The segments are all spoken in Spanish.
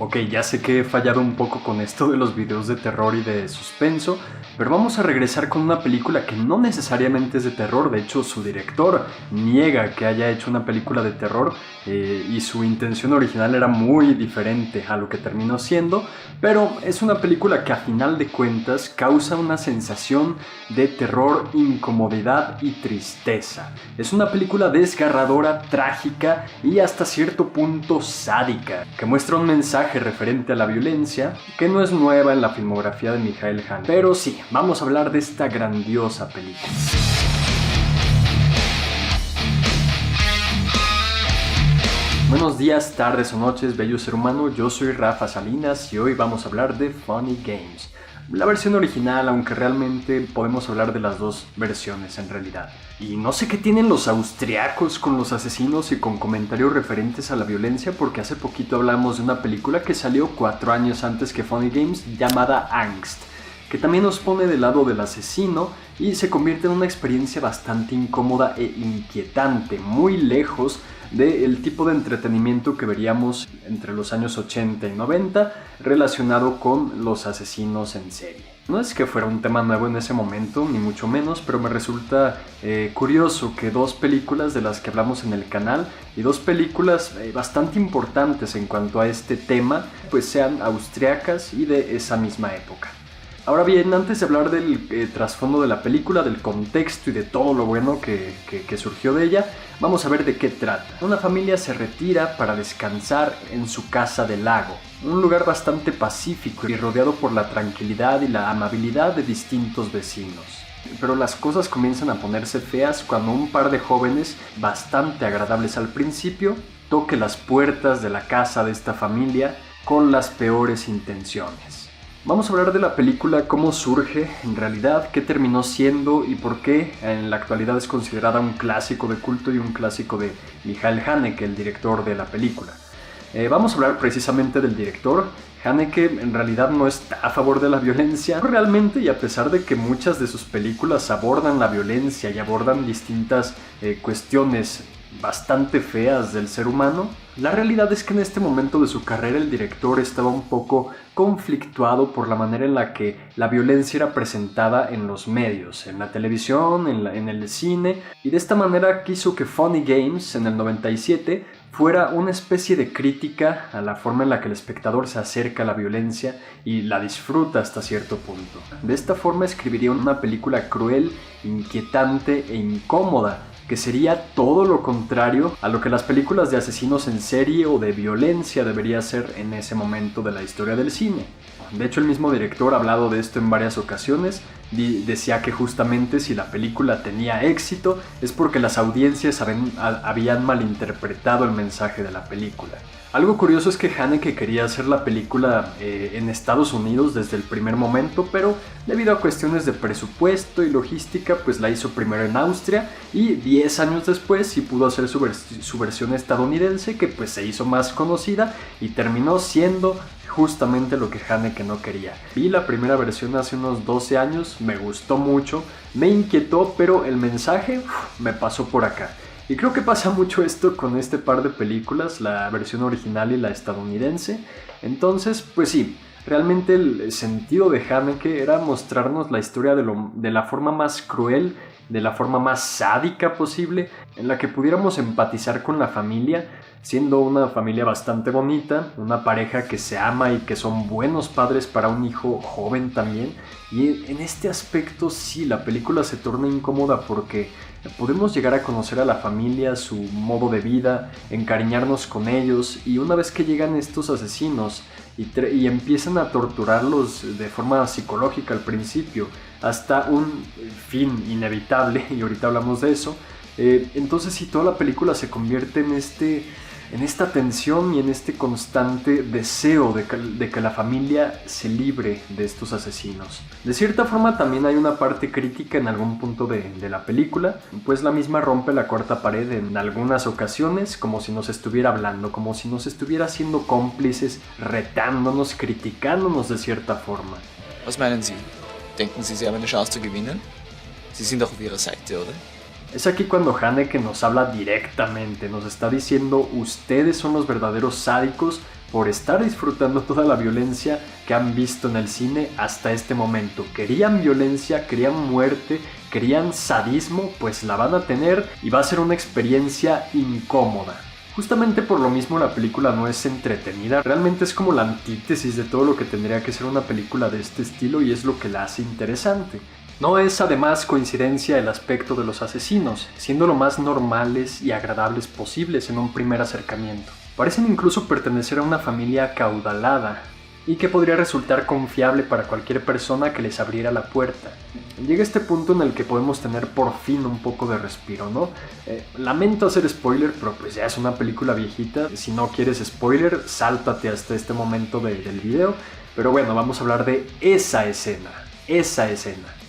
Ok, ya sé que he fallado un poco con esto de los videos de terror y de suspenso, pero vamos a regresar con una película que no necesariamente es de terror. De hecho, su director niega que haya hecho una película de terror y su intención original era muy diferente a lo que terminó siendo, pero es una película que a final de cuentas causa una sensación de terror, incomodidad y tristeza. Es una película desgarradora, trágica y hasta cierto punto sádica, que muestra un mensaje referente a la violencia que no es nueva en la filmografía de Michael Haneke. Pero sí, vamos a hablar de esta grandiosa película. Buenos días, tardes o noches, bello ser humano, yo soy Rafa Salinas y hoy vamos a hablar de Funny Games. La versión original, aunque realmente podemos hablar de las dos versiones en realidad. Y no sé qué tienen los austriacos con los asesinos y con comentarios referentes a la violencia, porque hace poquito hablamos de una película que salió 4 años antes que Funny Games llamada Angst, que también nos pone del lado del asesino y se convierte en una experiencia bastante incómoda e inquietante, muy lejos del tipo de entretenimiento que veríamos entre los años 80 y 90 relacionado con los asesinos en serie. No es que fuera un tema nuevo en ese momento, ni mucho menos, pero me resulta curioso que dos películas de las que hablamos en el canal y dos películas bastante importantes en cuanto a este tema, pues sean austriacas y de esa misma época. Ahora bien, antes de hablar del trasfondo de la película, del contexto y de todo lo bueno que surgió de ella, vamos a ver de qué trata. Una familia se retira para descansar en su casa del lago, un lugar bastante pacífico y rodeado por la tranquilidad y la amabilidad de distintos vecinos. Pero las cosas comienzan a ponerse feas cuando un par de jóvenes, bastante agradables al principio, toque las puertas de la casa de esta familia con las peores intenciones. Vamos a hablar de la película, cómo surge en realidad, qué terminó siendo y por qué en la actualidad es considerada un clásico de culto y un clásico de Michael Haneke, el director de la película. Vamos a hablar precisamente del director. Haneke en realidad no está a favor de la violencia realmente, y a pesar de que muchas de sus películas abordan la violencia y abordan distintas cuestiones bastante feas del ser humano, la realidad es que en este momento de su carrera el director estaba un poco conflictuado por la manera en la que la violencia era presentada en los medios, en la televisión, en el cine, y de esta manera quiso que Funny Games en el 97 fuera una especie de crítica a la forma en la que el espectador se acerca a la violencia y la disfruta hasta cierto punto. De esta forma escribiría una película cruel, inquietante e incómoda, que sería todo lo contrario a lo que las películas de asesinos en serie o de violencia debería ser en ese momento de la historia del cine. De hecho, el mismo director ha hablado de esto en varias ocasiones. Decía que justamente si la película tenía éxito es porque las audiencias habían malinterpretado el mensaje de la película. Algo curioso es que Haneke quería hacer la película en Estados Unidos desde el primer momento, pero debido a cuestiones de presupuesto y logística, pues la hizo primero en Austria y 10 años después sí pudo hacer su versión estadounidense, que pues se hizo más conocida y terminó siendo justamente lo que Haneke no quería. Vi la primera versión hace unos 12 años, me gustó mucho, me inquietó, pero el mensaje me pasó por acá. Y creo que pasa mucho esto con este par de películas, la versión original y la estadounidense. Entonces, pues sí, realmente el sentido de Haneke era mostrarnos la historia de la forma más cruel, de la forma más sádica posible, en la que pudiéramos empatizar con la familia, siendo una familia bastante bonita, una pareja que se ama y que son buenos padres para un hijo joven también. Y en este aspecto sí, la película se torna incómoda porque podemos llegar a conocer a la familia, su modo de vida, encariñarnos con ellos, y una vez que llegan estos asesinos y empiezan a torturarlos de forma psicológica al principio, hasta un fin inevitable, y ahorita hablamos de eso, entonces sí, toda la película se convierte en esta tensión y en este constante deseo de que la familia se libre de estos asesinos. De cierta forma también hay una parte crítica en algún punto de la película, pues la misma rompe la cuarta pared en algunas ocasiones, como si nos estuviera hablando, como si nos estuviera haciendo cómplices, retándonos, criticándonos de cierta forma. Was meinen Sie? Denken Sie, Sie haben eine Chance zu gewinnen? Sie sind doch auf Ihrer Seite, oder? Es aquí cuando Haneke nos habla directamente, nos está diciendo: ustedes son los verdaderos sádicos por estar disfrutando toda la violencia que han visto en el cine hasta este momento. Querían violencia, querían muerte, querían sadismo, pues la van a tener y va a ser una experiencia incómoda. Justamente por lo mismo la película no es entretenida, realmente es como la antítesis de todo lo que tendría que ser una película de este estilo y es lo que la hace interesante. No es además coincidencia el aspecto de los asesinos, siendo lo más normales y agradables posibles en un primer acercamiento. Parecen incluso pertenecer a una familia acaudalada y que podría resultar confiable para cualquier persona que les abriera la puerta. Llega este punto en el que podemos tener por fin un poco de respiro, ¿no? Lamento hacer spoiler, pero pues ya es una película viejita. Si no quieres spoiler, sáltate hasta este momento del video. Pero bueno, vamos a hablar de esa escena.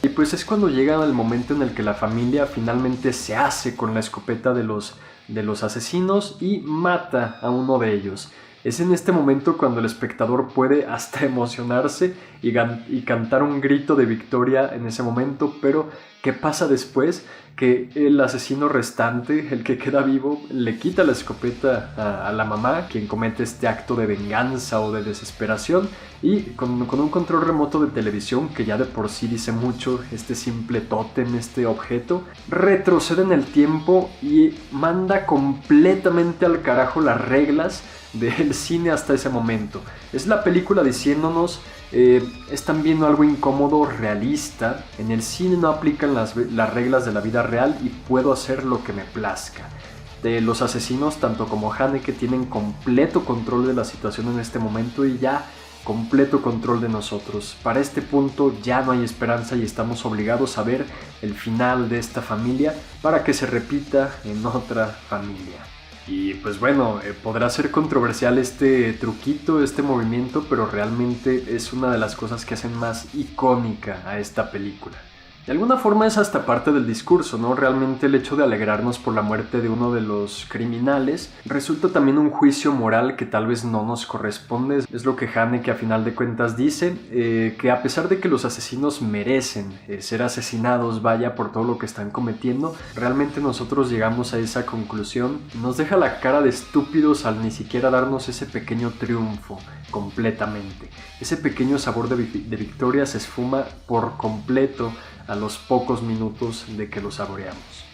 Y pues es cuando llega el momento en el que la familia finalmente se hace con la escopeta de los asesinos y mata a uno de ellos. Es en este momento cuando el espectador puede hasta emocionarse y cantar un grito de victoria en ese momento, pero ¿qué pasa después? Que el asesino restante, el que queda vivo, le quita la escopeta a la mamá, quien comete este acto de venganza o de desesperación, y con un control remoto de televisión, que ya de por sí dice mucho, este simple tótem, este objeto, retrocede en el tiempo y manda completamente al carajo las reglas del cine hasta ese momento. Es la película diciéndonos, están viendo algo incómodo, realista. En el cine no aplican las reglas de la vida real y puedo hacer lo que me plazca. Los asesinos, tanto como Haneke, tienen completo control de la situación en este momento y ya completo control de nosotros. Para este punto ya no hay esperanza y estamos obligados a ver el final de esta familia para que se repita en otra familia. Y pues bueno, podrá ser controversial este truquito, este movimiento, pero realmente es una de las cosas que hacen más icónica a esta película. De alguna forma es hasta parte del discurso, ¿no? Realmente el hecho de alegrarnos por la muerte de uno de los criminales resulta también un juicio moral que tal vez no nos corresponde. Es lo que Haneke a final de cuentas dice, que a pesar de que los asesinos merecen ser asesinados, vaya, por todo lo que están cometiendo, realmente nosotros llegamos a esa conclusión. Nos deja la cara de estúpidos al ni siquiera darnos ese pequeño triunfo completamente. Ese pequeño sabor de victoria se esfuma por completo a los pocos minutos de que lo saboreamos.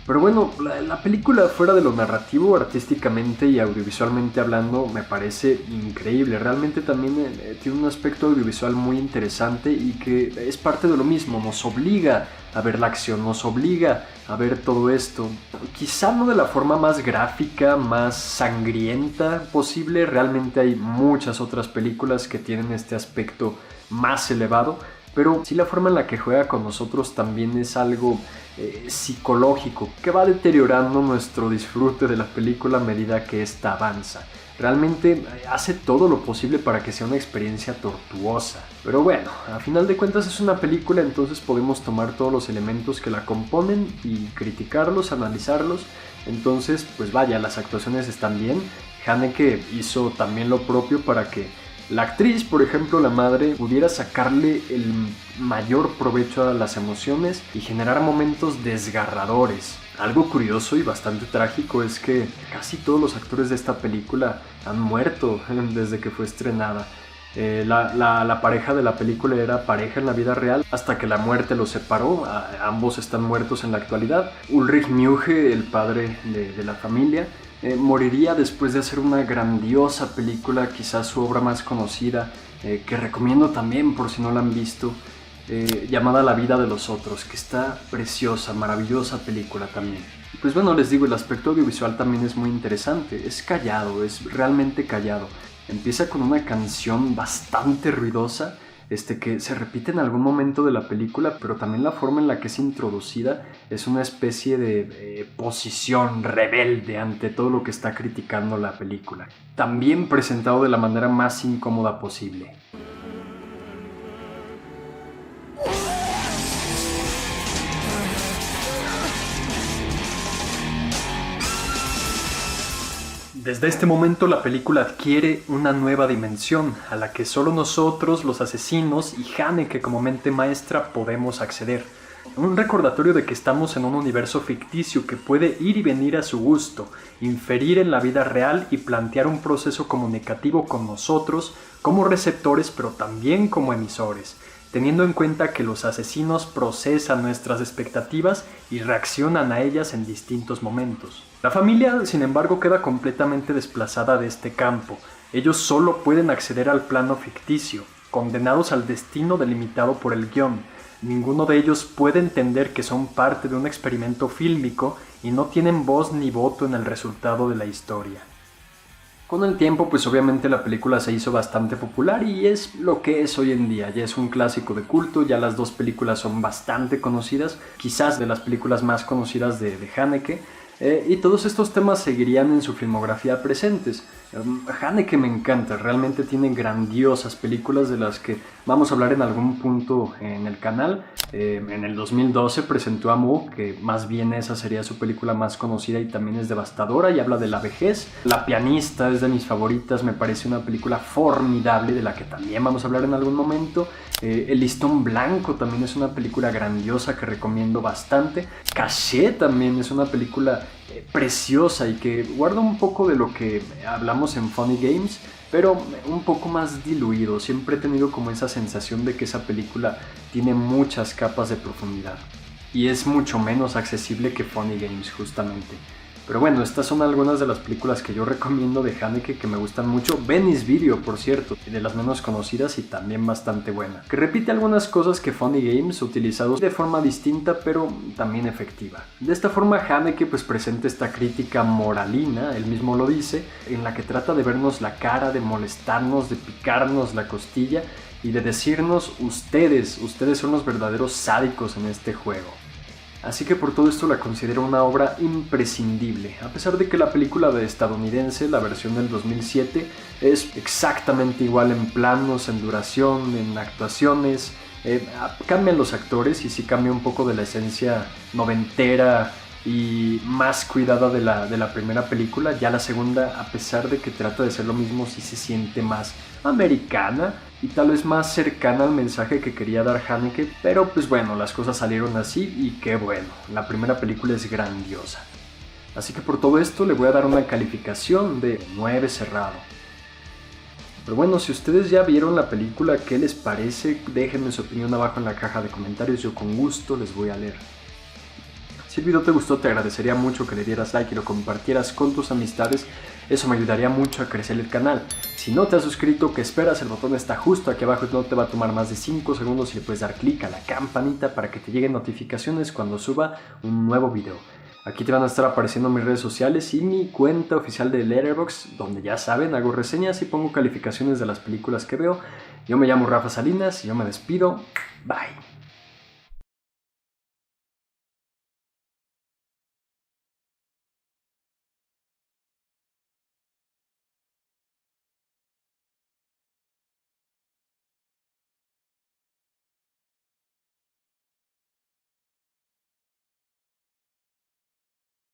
Pero bueno, la película, fuera de lo narrativo, artísticamente y audiovisualmente hablando, me parece increíble. Realmente también tiene un aspecto audiovisual muy interesante y que es parte de lo mismo. Nos obliga a ver la acción, nos obliga a ver todo esto. Quizá no de la forma más gráfica, más sangrienta posible. Realmente hay muchas otras películas que tienen este aspecto más elevado, pero sí la forma en la que juega con nosotros también es algo psicológico, que va deteriorando nuestro disfrute de la película a medida que ésta avanza. Realmente hace todo lo posible para que sea una experiencia tortuosa. Pero bueno, a final de cuentas es una película, entonces podemos tomar todos los elementos que la componen y criticarlos, analizarlos. Entonces, pues vaya, las actuaciones están bien. Haneke hizo también lo propio para que la actriz, por ejemplo, la madre, pudiera sacarle el mayor provecho a las emociones y generar momentos desgarradores. Algo curioso y bastante trágico es que casi todos los actores de esta película han muerto desde que fue estrenada. La pareja de la película era pareja en la vida real hasta que la muerte los separó. Ambos están muertos en la actualidad. Ulrich Münche, el padre de la familia, moriría después de hacer una grandiosa película, quizás su obra más conocida, que recomiendo también por si no la han visto, llamada La vida de los otros, que está preciosa, maravillosa película también. Pues bueno, les digo, el aspecto audiovisual también es muy interesante, es callado, es realmente callado. Empieza con una canción bastante ruidosa, que se repite en algún momento de la película, pero también la forma en la que es introducida es una especie de posición rebelde ante todo lo que está criticando la película. También presentado de la manera más incómoda posible. Desde este momento la película adquiere una nueva dimensión a la que solo nosotros, los asesinos y Haneke como mente maestra podemos acceder. Un recordatorio de que estamos en un universo ficticio que puede ir y venir a su gusto, inferir en la vida real y plantear un proceso comunicativo con nosotros como receptores pero también como emisores, teniendo en cuenta que los asesinos procesan nuestras expectativas y reaccionan a ellas en distintos momentos. La familia, sin embargo, queda completamente desplazada de este campo. Ellos solo pueden acceder al plano ficticio, condenados al destino delimitado por el guión. Ninguno de ellos puede entender que son parte de un experimento fílmico y no tienen voz ni voto en el resultado de la historia. Con el tiempo, pues obviamente la película se hizo bastante popular y es lo que es hoy en día. Ya es un clásico de culto, ya las dos películas son bastante conocidas, quizás de las películas más conocidas de Haneke, y todos estos temas seguirían en su filmografía presentes. Haneke me encanta, realmente tiene grandiosas películas de las que vamos a hablar en algún punto en el canal. En el 2012 presentó a Mu, que más bien esa sería su película más conocida y también es devastadora y habla de la vejez. La pianista es de mis favoritas, me parece una película formidable de la que también vamos a hablar en algún momento. El listón blanco también es una película grandiosa que recomiendo bastante. Caché también es una película preciosa y que guarda un poco de lo que hablamos en Funny Games, pero un poco más diluido. Siempre he tenido como esa sensación de que esa película tiene muchas capas de profundidad y es mucho menos accesible que Funny Games justamente. Pero bueno, estas son algunas de las películas que yo recomiendo de Haneke que me gustan mucho. Venice Video, por cierto, de las menos conocidas y también bastante buena, que repite algunas cosas que Funny Games, utilizados de forma distinta pero también efectiva. De esta forma Haneke pues presenta esta crítica moralina, él mismo lo dice, en la que trata de vernos la cara, de molestarnos, de picarnos la costilla y de decirnos ustedes son los verdaderos sádicos en este juego. Así que por todo esto la considero una obra imprescindible, a pesar de que la película de estadounidense, la versión del 2007, es exactamente igual en planos, en duración, en actuaciones. Cambian los actores y sí cambia un poco de la esencia noventera y más cuidada de la primera película. Ya la segunda, a pesar de que trata de ser lo mismo, sí se siente más americana y tal vez más cercana al mensaje que quería dar Haneke, pero pues bueno, las cosas salieron así y qué bueno, la primera película es grandiosa. Así que por todo esto le voy a dar una calificación de 9 cerrado. Pero bueno, si ustedes ya vieron la película, ¿qué les parece? Déjenme su opinión abajo en la caja de comentarios, yo con gusto les voy a leer. Si el video te gustó, te agradecería mucho que le dieras like y lo compartieras con tus amistades, eso me ayudaría mucho a crecer el canal. Si no te has suscrito, ¿qué esperas? El botón está justo aquí abajo y no te va a tomar más de 5 segundos y le puedes dar clic a la campanita para que te lleguen notificaciones cuando suba un nuevo video. Aquí te van a estar apareciendo mis redes sociales y mi cuenta oficial de Letterboxd, donde ya saben, hago reseñas y pongo calificaciones de las películas que veo. Yo me llamo Rafa Salinas y yo me despido. Bye.